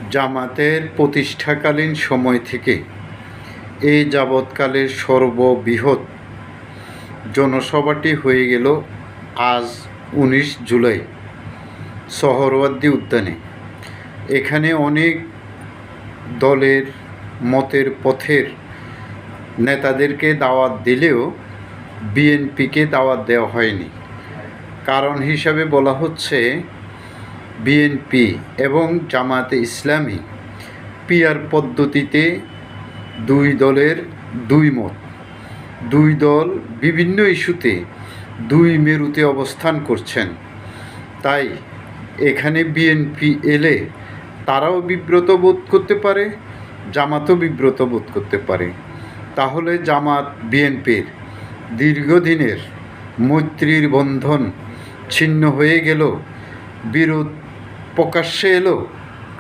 জামাতের প্রতিষ্ঠাকালীন সময় থেকে এই যাবৎকালের সর্ববৃহৎ জনসভাটি হয়ে গেল আজ 19 জুলাই সোহরাওয়ার্দী উদ্যানে। এখানে অনেক দলের মতের পথের নেতাদেরকে দাওয়াত দিলেও বিএনপিকে দাওয়াত দেওয়া হয়নি। কারণ হিসাবে বলা হচ্ছে বিএনপি এবং জামায়াতে ইসলামী পিআর পদ্ধতিতে দুই দলের দুই মত, দুই দল বিভিন্ন ইস্যুতে দুই মেরুতে অবস্থান করছেন। তাই এখানে বিএনপি এলে তারাও বিব্রত বোধ করতে পারে, জামাতও বিব্রত বোধ করতে পারে। তাহলে জামাত বিএনপির দীর্ঘদিনের মৈত্রীর বন্ধন ছিন্ন হয়ে গেল, বিরোধ প্রকাশ্যে এলো।